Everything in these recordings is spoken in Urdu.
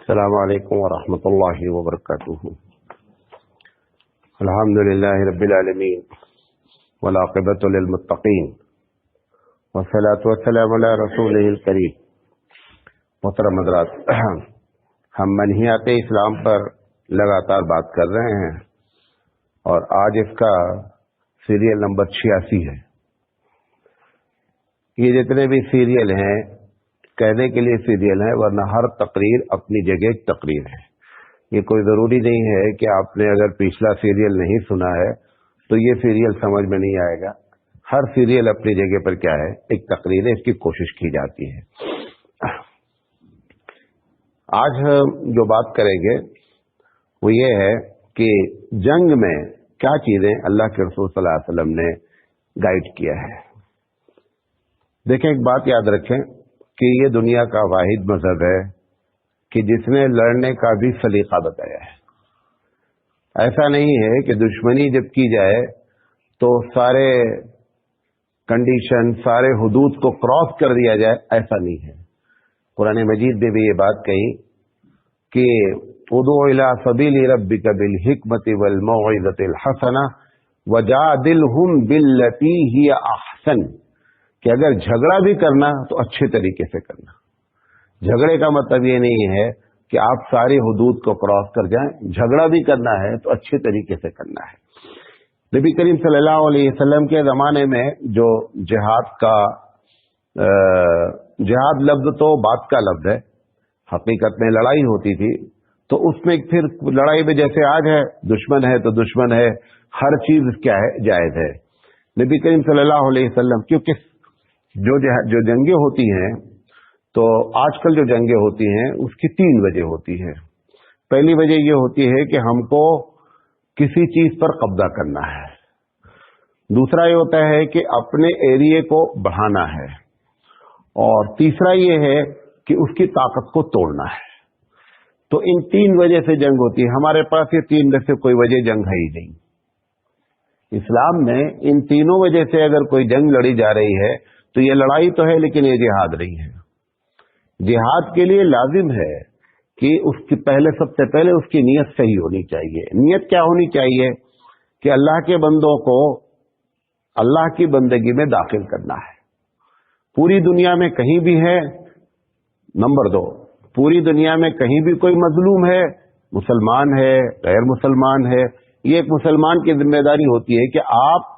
السلام علیکم ورحمۃ اللہ وبرکاتہ۔ الحمد للہ رب العالمین والعاقبۃ للمتقین والصلاۃ والسلام علی رسولہ الکریم۔ محترم حضرات، ہم منہیات اسلام پر لگاتار بات کر رہے ہیں اور آج اس کا سیریل نمبر 86 ہے۔ یہ جتنے بھی سیریل ہیں کہنے کے لیے سیریل ہے، ورنہ ہر تقریر اپنی جگہ ایک تقریر ہے۔ یہ کوئی ضروری نہیں ہے کہ آپ نے اگر پچھلا سیریل نہیں سنا ہے تو یہ سیریل سمجھ میں نہیں آئے گا۔ ہر سیریل اپنی جگہ پر کیا ہے، ایک تقریر ہے، اس کی کوشش کی جاتی ہے۔ آج ہم جو بات کریں گے وہ یہ ہے کہ جنگ میں کیا چیزیں اللہ کے رسول صلی اللہ علیہ وسلم نے گائیڈ کیا ہے۔ دیکھیں، ایک بات یاد رکھیں کہ یہ دنیا کا واحد مذہب ہے کہ جس نے لڑنے کا بھی سلیقہ بتایا ہے۔ ایسا نہیں ہے کہ دشمنی جب کی جائے تو سارے کنڈیشن، سارے حدود کو کراس کر دیا جائے، ایسا نہیں ہے۔ قرآن مجید میں بھی یہ بات کہی کہ ادعو الی سبیل ربک بالحکمت والموعظۃ الحسنہ وجادلہم باللتی ہی احسن، کہ اگر جھگڑا بھی کرنا تو اچھے طریقے سے کرنا۔ جھگڑے کا مطلب یہ نہیں ہے کہ آپ ساری حدود کو کراس کر جائیں، جھگڑا بھی کرنا ہے تو اچھے طریقے سے کرنا ہے۔ نبی کریم صلی اللہ علیہ وسلم کے زمانے میں جو جہاد لفظ تو بات کا لفظ ہے، حقیقت میں لڑائی ہوتی تھی، تو اس میں پھر لڑائی میں جیسے آج ہے، دشمن ہے تو دشمن ہے، ہر چیز کیا ہے، جائز ہے۔ نبی کریم صلی اللہ علیہ وسلم کیونکہ جو جنگیں ہوتی ہیں، تو آج کل جو جنگیں ہوتی ہیں اس کی 3 وجہ ہوتی ہے۔ پہلی وجہ یہ ہوتی ہے کہ ہم کو کسی چیز پر قبضہ کرنا ہے، دوسرا یہ ہوتا ہے کہ اپنے ایریے کو بڑھانا ہے، اور تیسرا یہ ہے کہ اس کی طاقت کو توڑنا ہے۔ تو ان 3 وجہ سے جنگ ہوتی ہے۔ ہمارے پاس یہ 3 میں سے کوئی وجہ جنگ ہے ہی نہیں۔ اسلام میں ان تینوں وجہ سے اگر کوئی جنگ لڑی جا رہی ہے تو یہ لڑائی تو ہے، لیکن یہ جہاد نہیں ہے۔ جہاد کے لیے لازم ہے کہ سب سے پہلے اس کی نیت صحیح ہونی چاہیے۔ نیت کیا ہونی چاہیے؟ کہ اللہ کے بندوں کو اللہ کی بندگی میں داخل کرنا ہے۔ پوری دنیا میں کہیں بھی ہے، نمبر 2، پوری دنیا میں کہیں بھی کوئی مظلوم ہے، مسلمان ہے، غیر مسلمان ہے، یہ ایک مسلمان کی ذمہ داری ہوتی ہے کہ آپ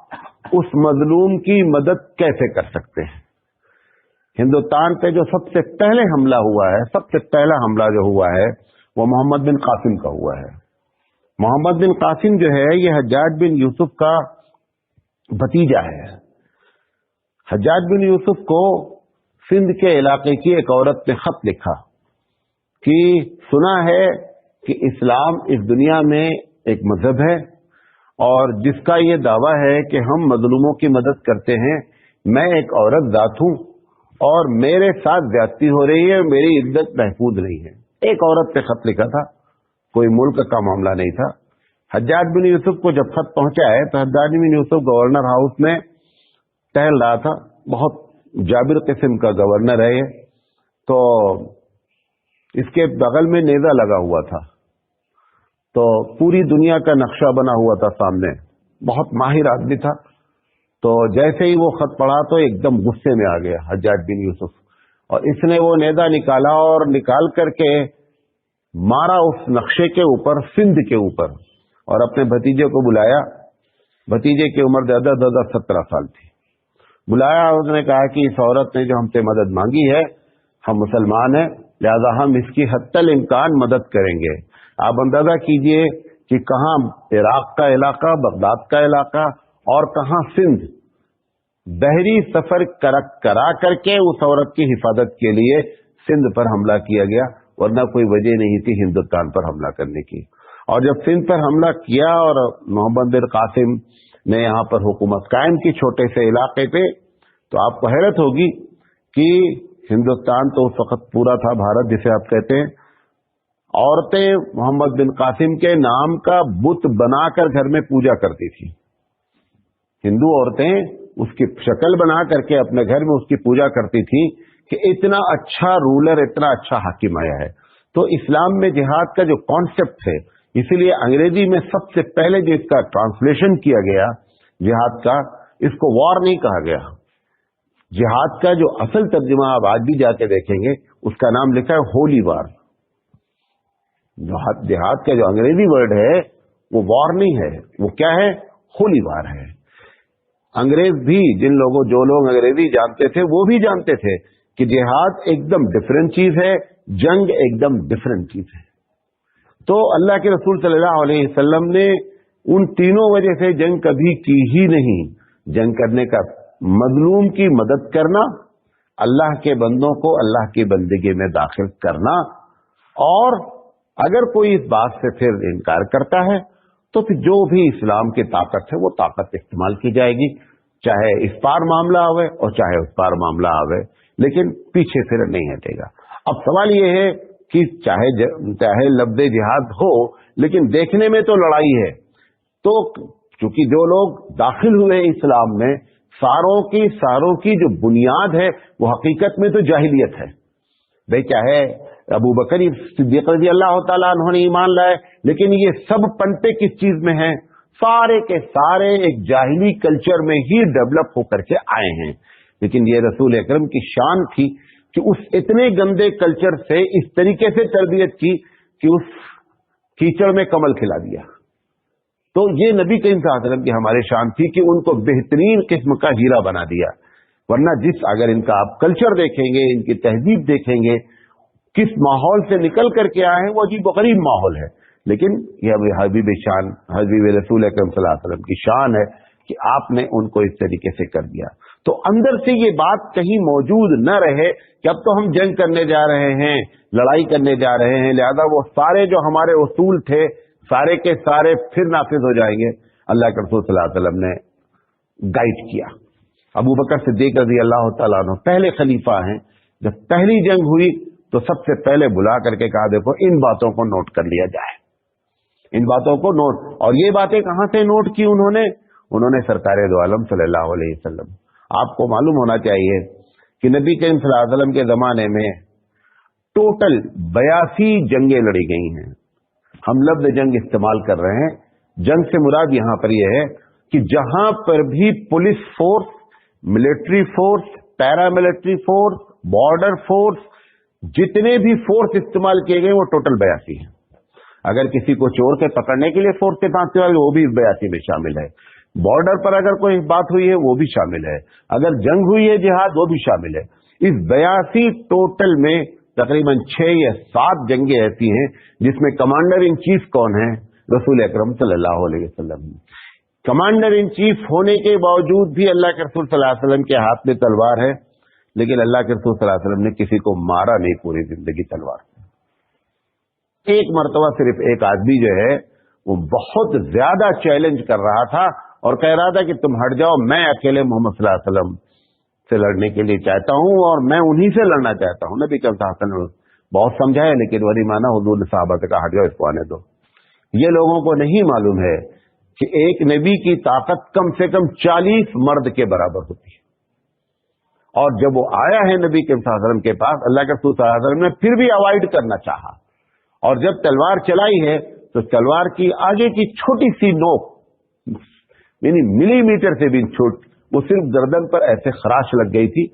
اس مظلوم کی مدد کیسے کر سکتے ہیں۔ ہندوستان پہ جو سب سے پہلے حملہ ہوا ہے، سب سے پہلا حملہ جو ہوا ہے وہ محمد بن قاسم کا ہوا ہے۔ محمد بن قاسم جو ہے یہ حجاج بن یوسف کا بھتیجا ہے۔ حجاج بن یوسف کو سندھ کے علاقے کی ایک عورت نے خط لکھا کہ سنا ہے کہ اسلام اس دنیا میں ایک مذہب ہے اور جس کا یہ دعویٰ ہے کہ ہم مظلوموں کی مدد کرتے ہیں۔ میں ایک عورت ذات ہوں اور میرے ساتھ زیادتی ہو رہی ہے، میری عزت محفوظ نہیں ہے۔ ایک عورت پہ خط لکھا تھا، کوئی ملک کا معاملہ نہیں تھا۔ حجاج بن یوسف کو جب خط پہنچا ہے تو حجاج بن یوسف گورنر ہاؤس میں ٹہل رہا تھا، بہت جابر قسم کا گورنر ہے یہ، تو اس کے بغل میں نیزہ لگا ہوا تھا، تو پوری دنیا کا نقشہ بنا ہوا تھا سامنے، بہت ماہر آدمی تھا۔ تو جیسے ہی وہ خط پڑھا تو ایک دم غصے میں آ گیا حجاج بن یوسف، اور اس نے وہ نیزہ نکالا اور نکال کر کے مارا اس نقشے کے اوپر، سندھ کے اوپر، اور اپنے بھتیجے کو بلایا۔ بھتیجے کی عمر زیادہ 17 سال تھی۔ بلایا، اس نے کہا کہ اس عورت نے جو ہم سے مدد مانگی ہے، ہم مسلمان ہیں، لہذا ہم اس کی حتی الامکان مدد کریں گے۔ آپ اندازہ کیجئے کہ کہاں عراق کا علاقہ، بغداد کا علاقہ، اور کہاں سندھ، بحری سفر کرا کر کے اس عورت کی حفاظت کے لیے سندھ پر حملہ کیا گیا، ورنہ کوئی وجہ نہیں تھی ہندوستان پر حملہ کرنے کی۔ اور جب سندھ پر حملہ کیا اور محمد بن قاسم نے یہاں پر حکومت قائم کی چھوٹے سے علاقے پہ، تو آپ کو حیرت ہوگی کہ ہندوستان تو اس وقت پورا تھا، بھارت جسے آپ کہتے ہیں، عورتیں محمد بن قاسم کے نام کا بت بنا کر گھر میں پوجا کرتی تھی۔ ہندو عورتیں اس کی شکل بنا کر کے اپنے گھر میں اس کی پوجا کرتی تھی کہ اتنا اچھا رولر، اتنا اچھا حاکم آیا ہے۔ تو اسلام میں جہاد کا جو کانسیپٹ ہے، اسی لیے انگریزی میں سب سے پہلے جو اس کا ٹرانسلیشن کیا گیا جہاد کا، اس کو وار نہیں کہا گیا. جہاد کا جو اصل ترجمہ آپ آج بھی جا کے دیکھیں گے، اس کا نام لکھا ہے ہولی وار. جہاد کا جو انگریزی ورڈ ہے وہ وار نہیں ہے، وہ کیا ہے؟ ہولی وار ہے. انگریز بھی جو لوگ انگریزی جانتے تھے وہ بھی جانتے تھے کہ جہاد ایک دم ڈفرینٹ چیز ہے، جنگ ایک دم ڈفرینٹ چیز ہے. تو اللہ کے رسول صلی اللہ علیہ وسلم نے ان تینوں وجہ سے جنگ کبھی کی ہی نہیں. جنگ کرنے کا مظلوم کی مدد کرنا، اللہ کے بندوں کو اللہ کی بندگی میں داخل کرنا، اور اگر کوئی اس بات سے پھر انکار کرتا ہے تو پھر جو بھی اسلام کی طاقت ہے وہ طاقت استعمال کی جائے گی، چاہے اس پار معاملہ آوے اور چاہے اس پار معاملہ آوے، لیکن پیچھے پھر نہیں ہٹے گا. اب سوال یہ ہے کہ چاہے لفظ جہاد ہو، لیکن دیکھنے میں تو لڑائی ہے. تو چونکہ جو لوگ داخل ہوئے اسلام میں، ساروں کی جو بنیاد ہے وہ حقیقت میں تو جاہلیت ہے. بھائی چاہے ابو بکر صدیق رضی اللہ تعالیٰ عنہ نے ایمان لائے، لیکن یہ سب پنپے کس چیز میں ہیں؟ سارے کے سارے ایک جاہلی کلچر میں ہی ڈیولپ ہو کر کے آئے ہیں. لیکن یہ رسول اکرم کی شان تھی کہ اس اتنے گندے کلچر سے اس طریقے سے تربیت کی کہ اس کیچڑ میں کمل کھلا دیا. تو یہ نبی کریم صلی اللہ علیہ وسلم کی ہماری شان تھی کہ ان کو بہترین قسم کا ہیرا بنا دیا. ورنہ اگر ان کا آپ کلچر دیکھیں گے، ان کی تہذیب دیکھیں گے، کس ماحول سے نکل کر کے آئے ہیں، وہ عجیب و غریب ماحول ہے. لیکن یہ حبیب رسول اکرم صلی اللہ علیہ وسلم کی شان ہے کہ آپ نے ان کو اس طریقے سے کر دیا. تو اندر سے یہ بات کہیں موجود نہ رہے کہ اب تو ہم جنگ کرنے جا رہے ہیں، لڑائی کرنے جا رہے ہیں، لہذا وہ سارے جو ہمارے اصول تھے سارے کے سارے پھر نافذ ہو جائیں گے. اللہ کے رسول صلی اللہ علیہ وسلم نے گائیڈ کیا. ابو بکر صدیق رضی اللہ تعالیٰ عنہ پہلے خلیفہ ہیں. جب پہلی جنگ ہوئی تو سب سے پہلے بلا کر کے کہا دیکھو ان باتوں کو نوٹ کر لیا جائے، ان باتوں کو نوٹ. اور یہ باتیں کہاں سے نوٹ کی انہوں نے سرکار دو عالم صلی اللہ علیہ وسلم. آپ کو معلوم ہونا چاہیے کہ نبی کریم صلی اللہ علیہ وسلم کے زمانے میں ٹوٹل 82 جنگیں لڑی گئی ہیں. ہم لفظ جنگ استعمال کر رہے ہیں، جنگ سے مراد یہاں پر یہ ہے کہ جہاں پر بھی پولیس فورس، ملٹری فورس، پیرا ملٹری فورس، بارڈر فورس، جتنے بھی فورس استعمال کیے گئے وہ ٹوٹل 82 ہیں. اگر کسی کو چور کے پکڑنے کے لیے فورس کے پاس وہ بھی 82 میں شامل ہے. بارڈر پر اگر کوئی بات ہوئی ہے وہ بھی شامل ہے. اگر جنگ ہوئی ہے جہاد وہ بھی شامل ہے. اس 82 ٹوٹل میں تقریباً 6 یا 7 جنگیں ایسی ہیں جس میں کمانڈر ان چیف کون ہیں؟ رسول اکرم صلی اللہ علیہ وسلم. کمانڈر ان چیف ہونے کے باوجود بھی اللہ کے رسول صلی اللہ علیہ وسلم کے ہاتھ میں تلوار ہے، لیکن اللہ کے رسول صلی اللہ علیہ وسلم نے کسی کو مارا نہیں پوری زندگی تلوار سے. ایک مرتبہ صرف ایک آدمی جو ہے وہ بہت زیادہ چیلنج کر رہا تھا اور کہہ رہا تھا کہ تم ہٹ جاؤ، میں اکیلے محمد صلی اللہ علیہ وسلم سے لڑنے کے لیے چاہتا ہوں اور میں انہی سے لڑنا چاہتا ہوں. نبی کریم صلی اللہ علیہ وسلم نے بہت سمجھایا، لیکن ولی مانا حضور نے صحابہ سے کہا ہٹ جاؤ، اس کو آنے دو. یہ لوگوں کو نہیں معلوم ہے کہ ایک نبی کی طاقت کم سے کم 40 مرد کے برابر ہوتی ہے. اور جب وہ آیا ہے نبی کریم صلی اللہ علیہ وسلم کے پاس، اللہ کے رسول صلی اللہ علیہ وسلم نے پھر بھی اوائڈ کرنا چاہا، اور جب تلوار چلائی ہے تو تلوار کی آگے کی چھوٹی سی نوک، یعنی ملی میٹر سے بھی چھوٹ، وہ صرف گردن پر ایسے خراش لگ گئی تھی،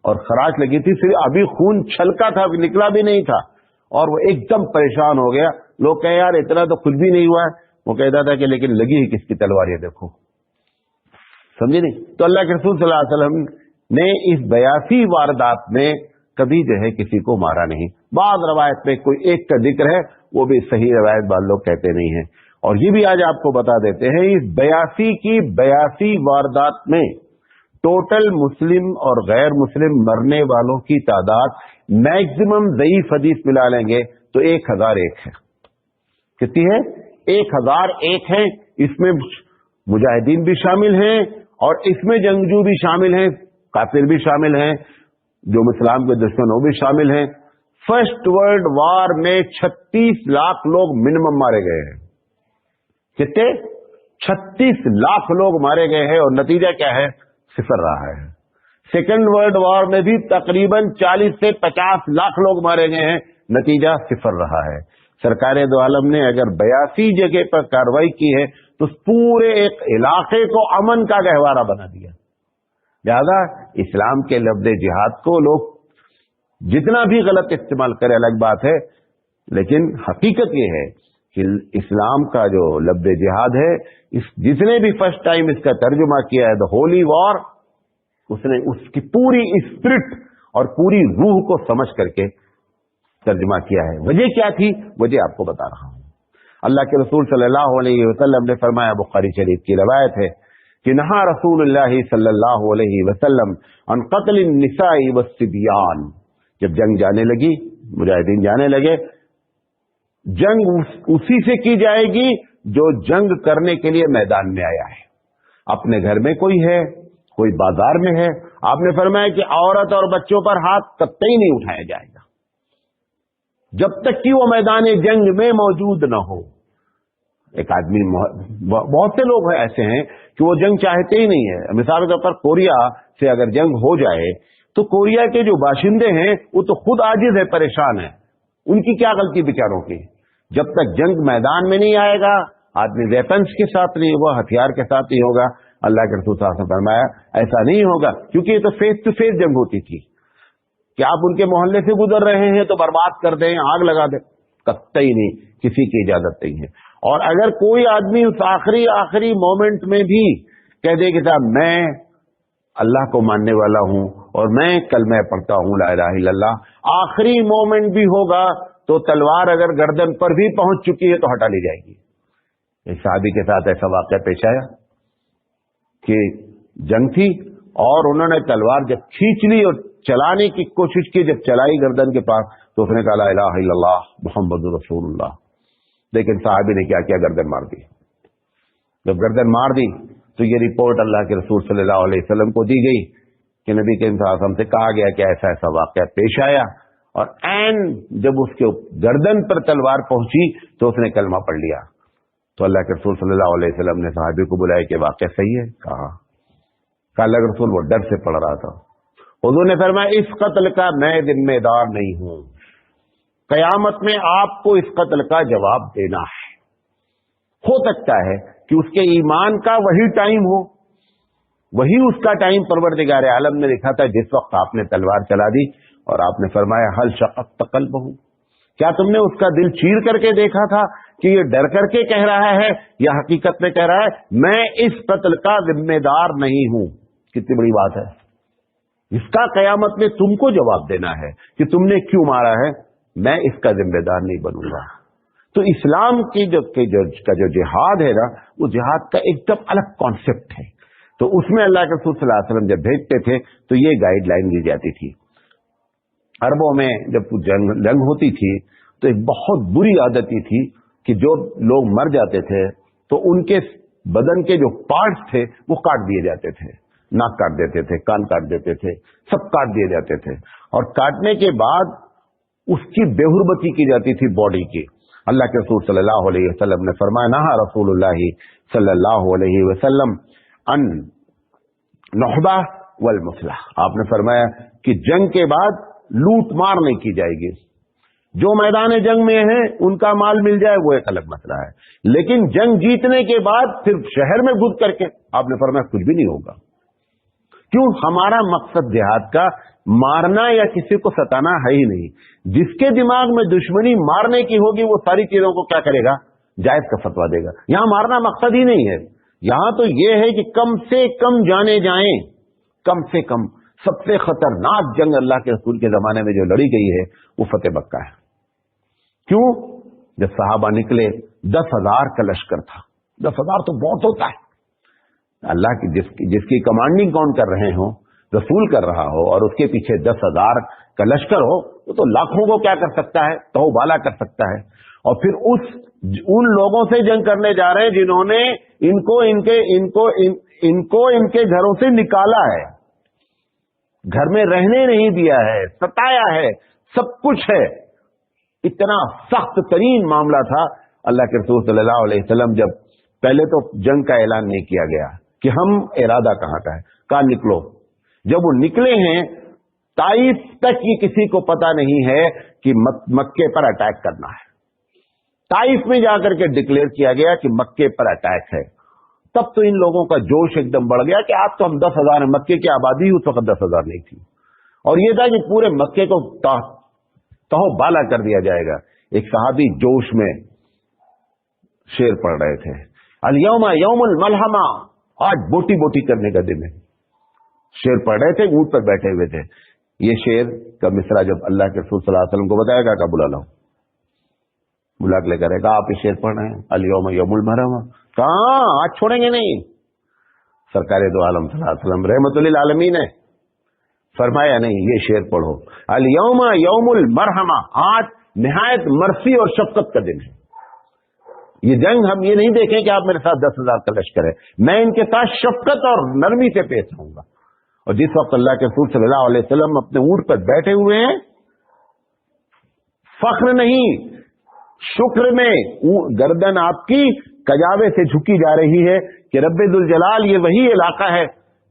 اور خراش لگی تھی صرف ابھی خون چھلکا تھا، نکلا بھی نہیں تھا، اور وہ ایک دم پریشان ہو گیا. لوگ کہے یار اتنا تو کچھ بھی نہیں ہوا ہے. وہ کہتا تھا کہ لیکن لگی ہی کس کی تلوار، یہ دیکھو، سمجھے نہیں. تو اللہ کے رسول صلی اللہ علیہ وسلم نے اس 82 واردات میں کبھی جو ہے کسی کو مارا نہیں. بعض روایت میں کوئی ایک کا ذکر ہے، وہ بھی صحیح روایت بعض لوگ کہتے نہیں ہیں. اور یہ بھی آج آپ کو بتا دیتے ہیں، اس 82 کی 82 واردات میں ٹوٹل مسلم اور غیر مسلم مرنے والوں کی تعداد میکسیمم ضعیف حدیث ملا لیں گے تو 1001 ہے. کتنی ہے؟ 1001 ہے. اس میں مجاہدین بھی شامل ہیں اور اس میں جنگجو بھی شامل ہیں، کافر بھی شامل ہیں، جو اسلام کے دشمن وہ بھی شامل ہیں. فرسٹ ورلڈ وار میں 36 لاکھ لوگ منیمم مارے گئے ہیں. کتنے؟ 36 لاکھ لوگ مارے گئے ہیں، اور نتیجہ کیا ہے؟ صفر رہا ہے. سیکنڈ ورلڈ وار میں بھی تقریباً 40 سے 50 لاکھ لوگ مارے گئے ہیں، نتیجہ صفر رہا ہے. سرکار دو عالم نے اگر 82 جگہ پر کارروائی کی ہے تو پورے ایک علاقے کو امن کا گہوارہ بنا دیا. لہذا اسلام کے لفظ جہاد کو لوگ جتنا بھی غلط استعمال کرے الگ بات ہے، لیکن حقیقت یہ ہے کہ اسلام کا جو لفظ جہاد ہے، جتنے بھی فرسٹ ٹائم اس کا ترجمہ کیا ہے دا ہولی وار، اس نے اس کی پوری اسپرٹ اور پوری روح کو سمجھ کر کے ترجمہ کیا ہے. وجہ کیا تھی؟ وجہ آپ کو بتا رہا ہوں. اللہ کے رسول صلی اللہ علیہ وسلم نے فرمایا، بخاری شریف کی روایت ہے کہ نہا رسول اللہ صلی اللہ علیہ وسلم عن قتل النساء والصبیان. جب جنگ جانے لگی، مجاہدین جانے لگے، جنگ اسی سے کی جائے گی جو جنگ کرنے کے لیے میدان میں آیا ہے. اپنے گھر میں کوئی ہے، کوئی بازار میں ہے، آپ نے فرمایا کہ عورت اور بچوں پر ہاتھ قطعی نہیں اٹھایا جائے گا جب تک کہ وہ میدان جنگ میں موجود نہ ہو. ایک آدمی، بہت سے لوگ ایسے ہیں کہ وہ جنگ چاہتے ہی نہیں ہے. مثال کے طور پر کوریا سے اگر جنگ ہو جائے تو کوریا کے جو باشندے ہیں وہ تو خود عاجز ہے، پریشان ہیں. ان کی کیا غلطی بیچاروں کی؟ جب تک جنگ میدان میں نہیں آئے گا، آدمی ویپنس کے ساتھ نہیں ہوگا، ہتھیار کے ساتھ نہیں ہوگا. اللہ کے رسول صلی اللہ علیہ وسلم نے فرمایا ایسا نہیں ہوگا، کیونکہ یہ تو فیس ٹو فیس جنگ ہوتی تھی کہ آپ ان کے محلے سے گزر رہے ہیں تو برباد کر دیں، آگ لگا دیں. قطعی نہیں، کسی کی اجازت نہیں ہے. اور اگر کوئی آدمی اس آخری مومنٹ میں بھی کہہ دے کہ صاحب میں اللہ کو ماننے والا ہوں اور میں کلمہ پڑھتا ہوں لا الہ الا اللہ، آخری مومنٹ بھی ہوگا تو تلوار اگر گردن پر بھی پہنچ چکی ہے تو ہٹا لی جائے گی. ایک صحابی کے ساتھ ایسا واقعہ پیش آیا کہ جنگ تھی اور انہوں نے تلوار جب کھینچ لی اور چلانے کی کوشش کی، جب چلائی گردن کے پاس تو اس نے کہا لا الہ الا اللہ محمد رسول اللہ. لیکن صحابی نے کیا کیا؟ گردن مار دی. جب گردن مار دی تو یہ رپورٹ اللہ کے رسول صلی اللہ علیہ وسلم کو دی گئی کہ نبی کے ہم سے کہا گیا کہ ایسا ایسا واقعہ پیش آیا. اور عین جب اس کے گردن پر تلوار پہنچی تو اس نے کلمہ پڑھ لیا. تو اللہ کے رسول صلی اللہ علیہ وسلم نے صحابی کو بلایا کہ واقعہ صحیح ہے؟ کہا اللہ کے رسول وہ ڈر سے پڑھ رہا تھا. حضور نے فرمایا اس قتل کا میں ذمہ دار نہیں ہوں، قیامت میں آپ کو اس قتل کا جواب دینا ہے. ہو سکتا ہے کہ اس کے ایمان کا وہی ٹائم ہو، وہی اس کا ٹائم پروردگار عالم نے لکھا تھا جس وقت آپ نے تلوار چلا دی اور آپ نے فرمایا حل شققت قلبہ، کیا تم نے اس کا دل چیر کر کے دیکھا تھا کہ یہ ڈر کر کے کہہ رہا ہے یا حقیقت میں کہہ رہا ہے میں اس قتل کا ذمہ دار نہیں ہوں؟ کتنی بڑی بات ہے. اس کا قیامت میں تم کو جواب دینا ہے کہ تم نے کیوں مارا ہے، میں اس کا ذمہ دار نہیں بنوں گا. تو اسلام کی جو جہاد ہے نا، وہ جہاد کا ایک دم الگ کانسیپٹ ہے. تو اس میں اللہ کے رسول صلی اللہ علیہ وسلم جب بھیجتے تھے تو یہ گائیڈ لائن دی جاتی تھی. عربوں میں جب جنگ ہوتی تھی تو ایک بہت بری عادت یہ تھی کہ جو لوگ مر جاتے تھے تو ان کے بدن کے جو پارٹس تھے وہ کاٹ دیے جاتے تھے. ناک کاٹ دیتے تھے، کان کاٹ دیتے تھے، سب کاٹ دیے جاتے تھے. اور کاٹنے کے بعد اس کی بے حرمتی کی جاتی تھی باڈی کی. اللہ کے رسول صلی اللہ علیہ وسلم نے فرمایا نہا رسول اللہ صلی اللہ علیہ وسلم ان نحبہ والمسلح. آپ نے فرمایا کہ جنگ کے بعد لوٹ مار نہیں کی جائے گی. جو میدان جنگ میں ہیں ان کا مال مل جائے وہ ایک الگ مسئلہ ہے، لیکن جنگ جیتنے کے بعد صرف شہر میں گھس کر کے آپ نے فرمایا کچھ بھی نہیں ہوگا. کیوں؟ ہمارا مقصد جہاد کا مارنا یا کسی کو ستانا ہے ہی نہیں. جس کے دماغ میں دشمنی مارنے کی ہوگی وہ ساری چیزوں کو کیا کرے گا؟ جائز کا فتویٰ دے گا. یہاں مارنا مقصد ہی نہیں ہے. یہاں تو یہ ہے کہ کم سے کم جانے جائیں. کم سے کم سب سے خطرناک جنگ اللہ کے رسول کے زمانے میں جو لڑی گئی ہے وہ فتح مکہ ہے. کیوں؟ جب صحابہ نکلے 10,000 کا لشکر تھا. 10,000 تو بہت ہوتا ہے. اللہ کی جس کی کمانڈنگ کون کر رہے ہوں، رسول کر رہا ہو، اور اس کے پیچھے 10,000 کا لشکر ہو، وہ تو لاکھوں کو کیا کر سکتا ہے؟ تو بالا کر سکتا ہے. اور پھر ان لوگوں سے جنگ کرنے جا رہے ہیں جنہوں نے ان کو ان کے گھروں سے نکالا ہے، گھر میں رہنے نہیں دیا ہے، ستایا ہے، سب کچھ ہے. اتنا سخت ترین معاملہ تھا. اللہ کے رسول صلی اللہ علیہ وسلم جب پہلے تو جنگ کا اعلان نہیں کیا گیا کہ ہم ارادہ کہاں کا ہے، کہاں نکلو. جب وہ نکلے ہیں طائف تک یہ کسی کو پتا نہیں ہے کہ مکے پر اٹیک کرنا ہے. طائف میں جا کر کے ڈکلیئر کیا گیا کہ مکے پر اٹیک ہے. تب تو ان لوگوں کا جوش ایک دم بڑھ گیا کہ آپ تو ہم 10,000 ہیں. مکے کی آبادی اس وقت 10,000 نہیں تھی, اور یہ تھا کہ پورے مکے کو تہو بالا کر دیا جائے گا. ایک صحابی جوش میں شعر پڑھ رہے تھے, الیوم یوم الملحمہ, آج بوٹی بوٹی کرنے کا دن ہے. شعر پڑھ رہے تھے, اونٹ پر بیٹھے ہوئے تھے. یہ شعر کا مصرع جب اللہ کے رسول صلی اللہ علیہ وسلم کو بتایا گا کہ بلا لاؤ, بلا کے لے کر آپ یہ شعر پڑھ رہے ہیں الیوم یوم الملحمہ, کہاں آج چھوڑیں گے نہیں. سرکار دو عالم صلی اللہ علیہ وسلم رحمت للعالمین نے فرمایا نہیں, یہ شعر پڑھو, الیوم یوم المرحمہ, آج نہایت مرثی اور شفقت کا دن ہے. یہ جنگ ہم یہ نہیں دیکھیں کہ آپ میرے ساتھ 10,000 کا لشکر ہے, میں ان کے ساتھ شفقت اور نرمی سے پیش آؤں گا. اور جس وقت اللہ کے رسول صلی اللہ علیہ وسلم اپنے اونٹ پر بیٹھے ہوئے ہیں, فخر نہیں شکر میں گردن آپ کی کجاوے سے جھکی جا رہی ہے کہ رب ذوالجلال یہ وہی علاقہ ہے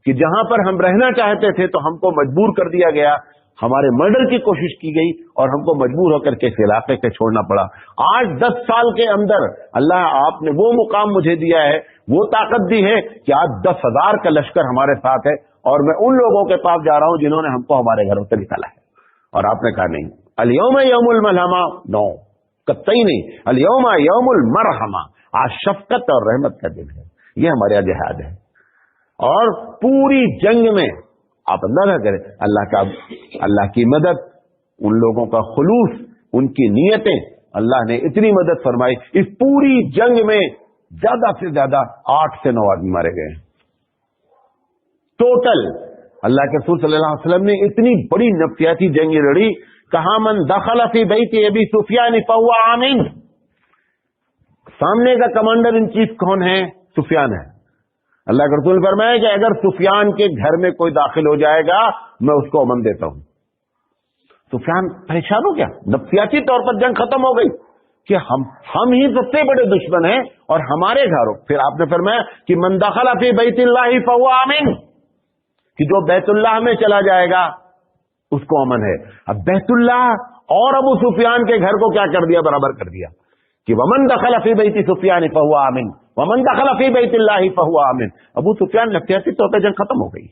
کہ جہاں پر ہم رہنا چاہتے تھے تو ہم کو مجبور کر دیا گیا, ہمارے مرڈر کی کوشش کی گئی اور ہم کو مجبور ہو کر کے اس علاقے سے چھوڑنا پڑا. آج 10 سال کے اندر اللہ آپ نے وہ مقام مجھے دیا ہے, وہ طاقت دی ہے کہ آج 10,000 کا لشکر ہمارے ساتھ ہے, اور میں ان لوگوں کے پاس جا رہا ہوں جنہوں نے ہم کو ہمارے گھروں سے نکالا ہے. اور آپ نے کہا نہیں, الیوم یوم الملحمہ, نو, قطعی نہیں, الیوم یوم المرحمہ, آج شفقت اور رحمت کا دن ہے. یہ ہمارے یہاں جہاد ہے. اور پوری جنگ میں آپ اندازہ کریں اللہ کی مدد, ان لوگوں کا خلوص, ان کی نیتیں, اللہ نے اتنی مدد فرمائی. اس پوری جنگ میں زیادہ سے زیادہ 8 سے 9 آدمی مارے گئے ٹوٹل. اللہ کے رسول صلی اللہ علیہ وسلم نے اتنی بڑی نفسیاتی جنگ لڑی, کہا من دخل فی بیت ابی سفیان فہو آمن. سامنے کا کمانڈر ان چیف کون ہے؟ سفیان ہے. اللہ کے رسول فرمایا کہ اگر سفیان کے گھر میں کوئی داخل ہو جائے گا میں اس کو امن دیتا ہوں. سفیان پریشان ہو گیا, نفسیاتی طور پر جنگ ختم ہو گئی کہ ہم ہی سب سے بڑے دشمن ہیں اور ہمارے گھروں. پھر آپ نے فرمایا کہ من دخل فی بیت اللہ فہو آمن, کہ جو بیت اللہ میں چلا جائے گا اس کو امن ہے. اب بیت اللہ اور ابو سفیان کے گھر کو کیا کر دیا؟ برابر کر دیا کہ ومن دخل فی بیت سفیان فہو آمن ومن دخل فی بیت اللہ فہو آمن. ابو سفیان نفسیاتی طور پہ جنگ ختم ہو گئی,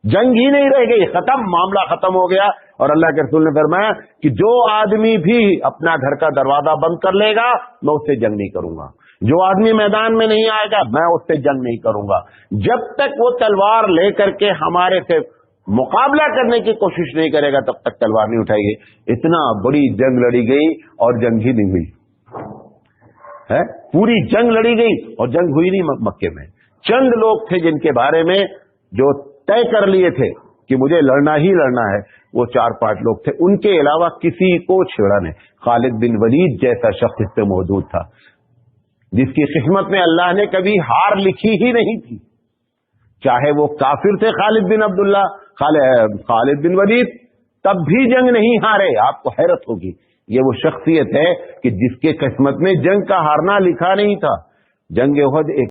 جنگ ہی نہیں رہ گئی, ختم, معاملہ ختم ہو گیا. اور اللہ کے رسول نے فرمایا کہ جو آدمی بھی اپنا گھر کا دروازہ بند کر لے گا میں اس سے جنگ نہیں کروں گا. جو آدمی میدان میں نہیں آئے گا میں اس سے جنگ نہیں کروں گا. جب تک وہ تلوار لے کر کے ہمارے سے مقابلہ کرنے کی کوشش نہیں کرے گا تب تک تلوار نہیں اٹھائے گی. اتنا بڑی جنگ لڑی گئی اور جنگ ہی نہیں ہوئی ہے. پوری جنگ لڑی گئی اور جنگ ہوئی نہیں. مکے میں چند لوگ تھے جن کے بارے میں جو طے کر لیے تھے کہ مجھے لڑنا ہی لڑنا ہے, وہ 4-5 لوگ تھے. ان کے علاوہ کسی کو چھیڑا نہیں. خالد بن ولید جیسا شخص اس پہ موجود تھا جس کی قسمت میں اللہ نے کبھی ہار لکھی ہی نہیں تھی. چاہے وہ کافر تھے خالد بن عبداللہ, خالد بن ولید, تب بھی جنگ نہیں ہارے. آپ کو حیرت ہوگی, یہ وہ شخصیت ہے کہ جس کے قسمت میں جنگ کا ہارنا لکھا نہیں تھا. جنگ احد ایک